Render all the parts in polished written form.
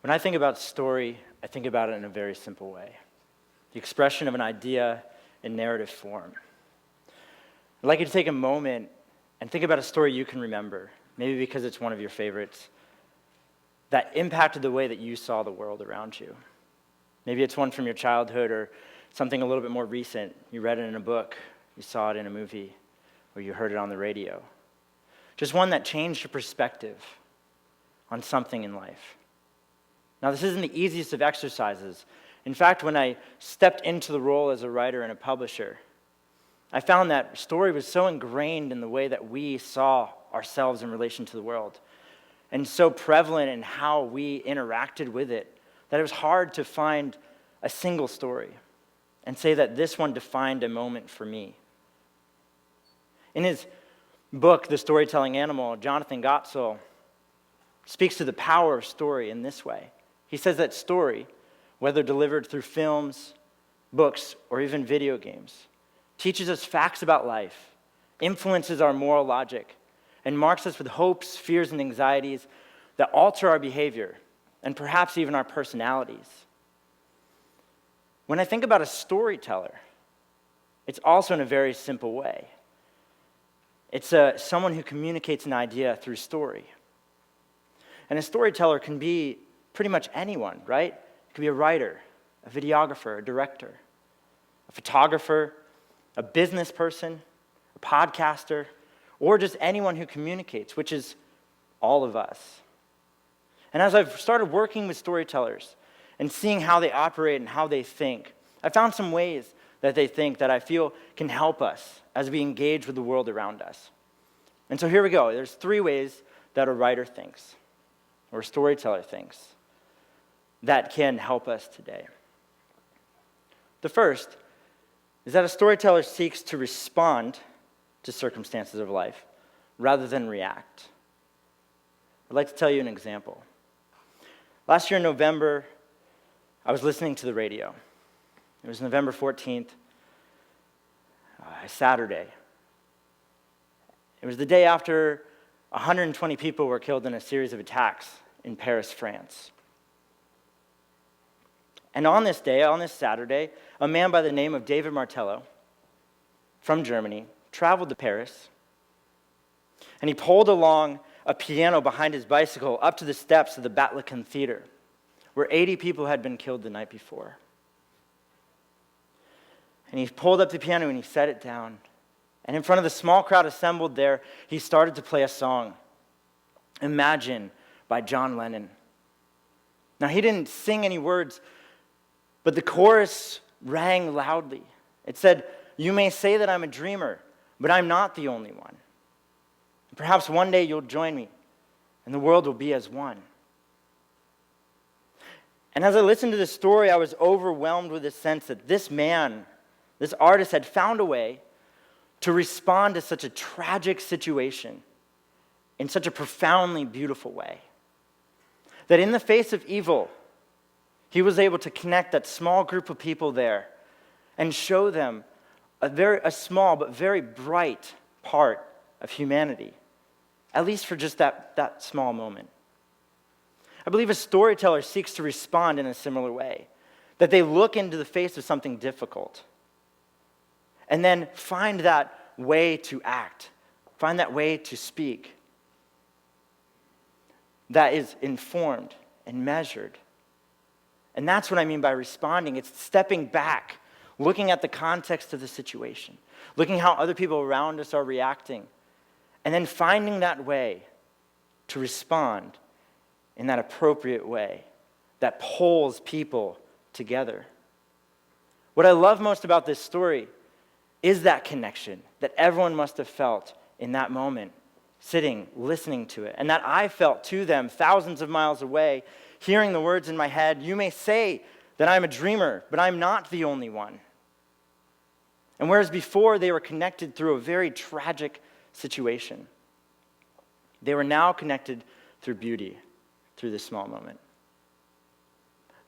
When I think about story, I think about it in a very simple way. The expression of an idea in narrative form. I'd like you to take a moment and think about a story you can remember, maybe because it's one of your favorites, that impacted the way that you saw the world around you. Maybe it's one from your childhood or something a little bit more recent. You read it in a book, you saw it in a movie, or you heard it on the radio. Just one that changed your perspective on something in life. Now, this isn't the easiest of exercises. In fact, when I stepped into the role as a writer and a publisher, I found that story was so ingrained in the way that we saw ourselves in relation to the world, and so prevalent in how we interacted with it, that it was hard to find a single story and say that this one defined a moment for me. In his book, The Storytelling Animal, Jonathan Gotzell speaks to the power of story in this way. He says that story, whether delivered through films, books, or even video games, teaches us facts about life, influences our moral logic, and marks us with hopes, fears, and anxieties that alter our behavior and perhaps even our personalities. When I think about a storyteller, it's also in a very simple way. It's someone who communicates an idea through story. And a storyteller can be pretty much anyone, right? It could be a writer, a videographer, a director, a photographer, a business person, a podcaster, or just anyone who communicates, which is all of us. And as I've started working with storytellers and seeing how they operate and how they think, I found some ways that they think that I feel can help us as we engage with the world around us. And so here we go. There's 3 ways that a writer thinks, or a storyteller thinks, that can help us today. The first is that a storyteller seeks to respond to circumstances of life rather than react. I'd like to tell you an example. Last year in November, I was listening to the radio. It was November 14th, Saturday. It was the day after 120 people were killed in a series of attacks in Paris, France. And on this day, on this Saturday, a man by the name of David Martello from Germany traveled to Paris, and he pulled along a piano behind his bicycle up to the steps of the Bataclan Theater, where 80 people had been killed the night before. And he pulled up the piano and he set it down. And in front of the small crowd assembled there, he started to play a song, Imagine, by John Lennon. Now, he didn't sing any words, but the chorus rang loudly. It said, "You may say that I'm a dreamer, but I'm not the only one. Perhaps one day you'll join me, and the world will be as one." And as I listened to this story, I was overwhelmed with the sense that this man, this artist, had found a way to respond to such a tragic situation in such a profoundly beautiful way. That in the face of evil, he was able to connect that small group of people there and show them a small but very bright part of humanity, at least for just that small moment. I believe a storyteller seeks to respond in a similar way, that they look into the face of something difficult and then find that way to act, find that way to speak that is informed and measured. And that's what I mean by responding. It's stepping back, looking at the context of the situation, looking how other people around us are reacting, and then finding that way to respond in that appropriate way that pulls people together. What I love most about this story is that connection that everyone must have felt in that moment, sitting, listening to it, and that I felt to them thousands of miles away, hearing the words in my head, "You may say that I'm a dreamer, but I'm not the only one." And whereas before they were connected through a very tragic situation, they were now connected through beauty, through this small moment.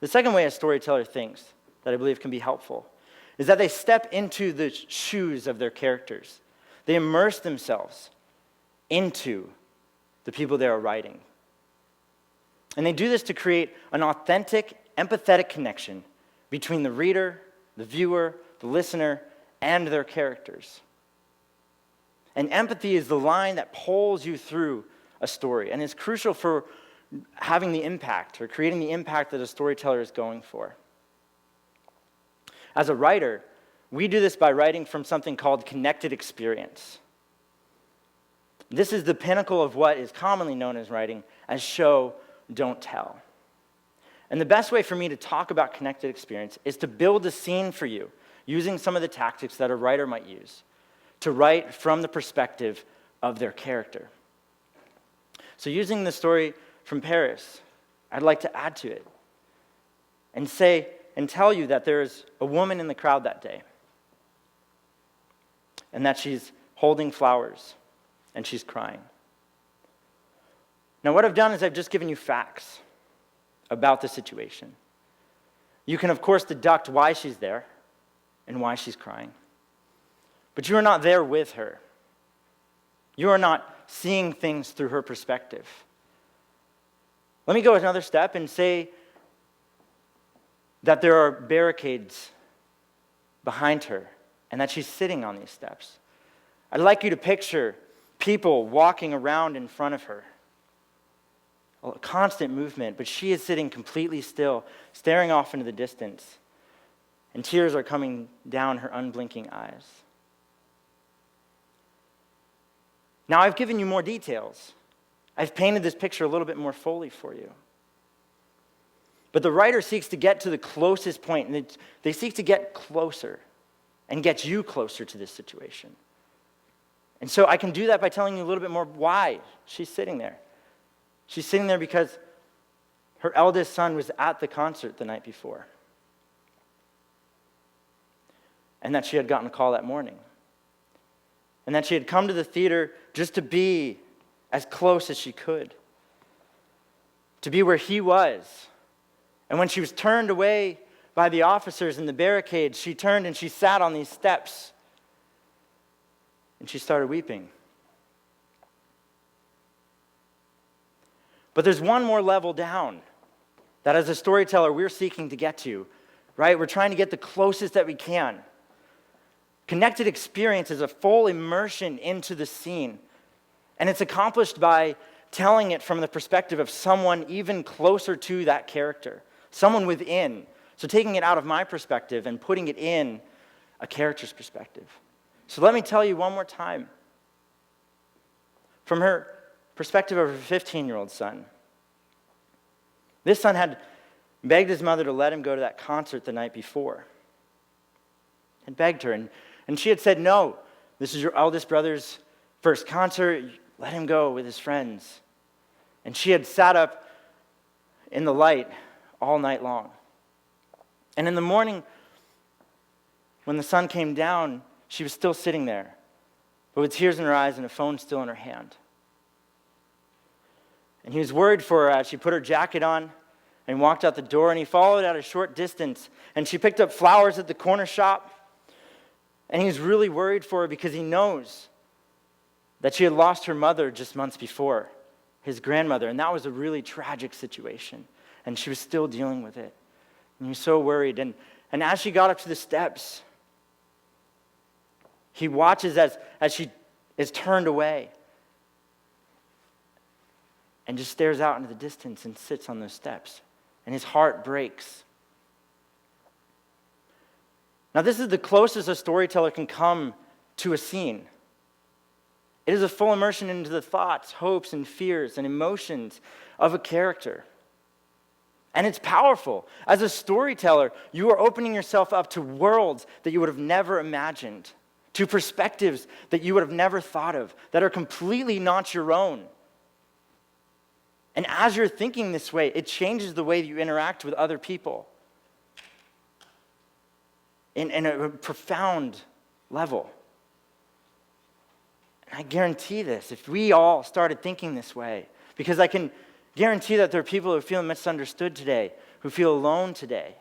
The second way a storyteller thinks that I believe can be helpful is that they step into the shoes of their characters. They immerse themselves into the people they are writing. And they do this to create an authentic, empathetic connection between the reader, the viewer, the listener, and their characters. And empathy is the line that pulls you through a story and is crucial for having the impact or creating the impact that a storyteller is going for. As a writer, we do this by writing from something called connected experience. This is the pinnacle of what is commonly known as writing as show, don't tell. And the best way for me to talk about connected experience is to build a scene for you using some of the tactics that a writer might use to write from the perspective of their character. So using the story from Paris, I'd like to add to it and say and tell you that there's a woman in the crowd that day and that she's holding flowers and she's crying. Now what I've done is I've just given you facts about the situation. You can of course deduct why she's there and why she's crying. But you are not there with her. You are not seeing things through her perspective. Let me go another step and say that there are barricades behind her and that she's sitting on these steps. I'd like you to picture people walking around in front of her. A constant movement, but she is sitting completely still, staring off into the distance, and tears are coming down her unblinking eyes. Now, I've given you more details. I've painted this picture a little bit more fully for you. But the writer seeks to get to the closest point, and they seek to get closer and get you closer to this situation. And so I can do that by telling you a little bit more why she's sitting there. She's sitting there because her eldest son was at the concert the night before, and that she had gotten a call that morning, and that she had come to the theater just to be as close as she could, to be where he was. And when she was turned away by the officers in the barricades, she turned and she sat on these steps, and she started weeping. But there's one more level down that as a storyteller we're seeking to get to, right? We're trying to get the closest that we can. Connected experience is a full immersion into the scene, and it's accomplished by telling it from the perspective of someone even closer to that character, someone within. So taking it out of my perspective and putting it in a character's perspective. So let me tell you one more time. From her perspective of her 15-year-old son. This son had begged his mother to let him go to that concert the night before. Had begged her, and she had said, no, this is your eldest brother's first concert, let him go with his friends. And she had sat up in the light all night long. And in the morning, when the sun came down, she was still sitting there, but with tears in her eyes and a phone still in her hand. And he was worried for her as she put her jacket on and walked out the door, and he followed at a short distance, and she picked up flowers at the corner shop, and he was really worried for her because he knows that she had lost her mother just months before, his grandmother, and that was a really tragic situation, and she was still dealing with it. And he was so worried, and as she got up to the steps, he watches as she is turned away, and just stares out into the distance and sits on those steps. And his heart breaks. Now, this is the closest a storyteller can come to a scene. It is a full immersion into the thoughts, hopes, and fears and emotions of a character. And it's powerful. As a storyteller, you are opening yourself up to worlds that you would have never imagined, to perspectives that you would have never thought of, that are completely not your own. And as you're thinking this way, it changes the way that you interact with other people in a profound level. And I guarantee this, if we all started thinking this way, because I can guarantee that there are people who feel misunderstood today, who feel alone today.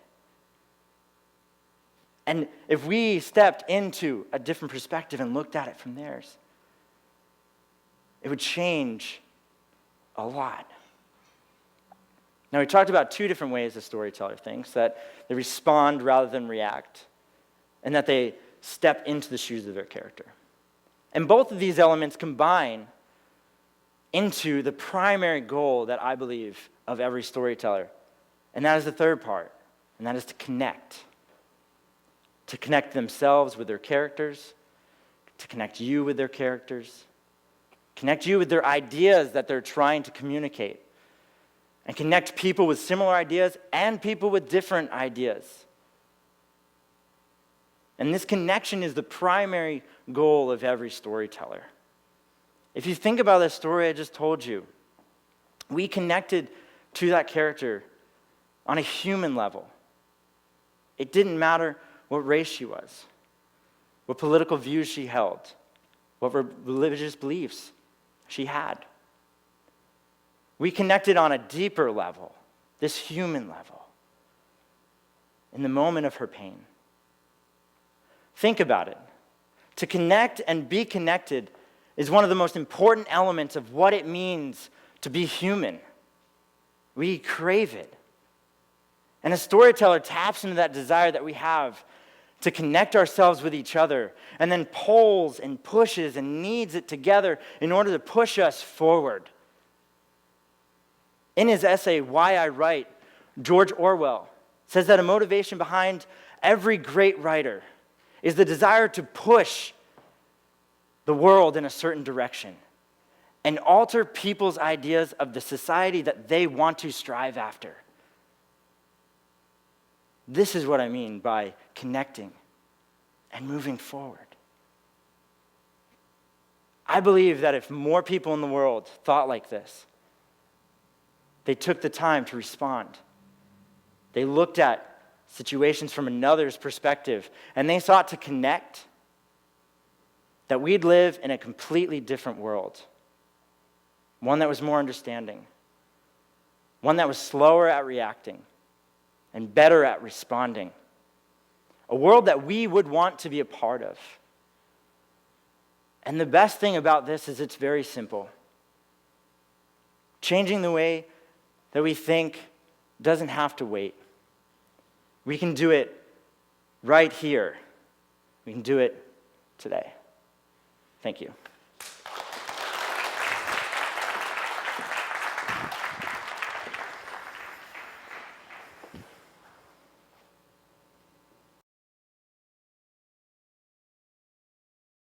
And if we stepped into a different perspective and looked at it from theirs, it would change a lot. Now, we talked about two different ways a storyteller thinks, that they respond rather than react, and that they step into the shoes of their character. And both of these elements combine into the primary goal that I believe of every storyteller, and that is the third part, and that is to connect themselves with their characters, to connect you with their characters, connect you with their ideas that they're trying to communicate, and connect people with similar ideas and people with different ideas. And this connection is the primary goal of every storyteller. If you think about this story I just told you, we connected to that character on a human level. It didn't matter what race she was, what political views she held, what religious beliefs she had. We connected on a deeper level, this human level, in the moment of her pain. Think about it. To connect and be connected is one of the most important elements of what it means to be human. We crave it. And a storyteller taps into that desire that we have to connect ourselves with each other, and then pulls and pushes and kneads it together in order to push us forward. In his essay, Why I Write, George Orwell says that a motivation behind every great writer is the desire to push the world in a certain direction and alter people's ideas of the society that they want to strive after. This is what I mean by connecting and moving forward. I believe that if more people in the world thought like this, they took the time to respond, they looked at situations from another's perspective, and they sought to connect, that we'd live in a completely different world. One that was more understanding. One that was slower at reacting and better at responding. A world that we would want to be a part of. And the best thing about this is it's very simple. Changing the way that we think doesn't have to wait. We can do it right here. We can do it today. Thank you.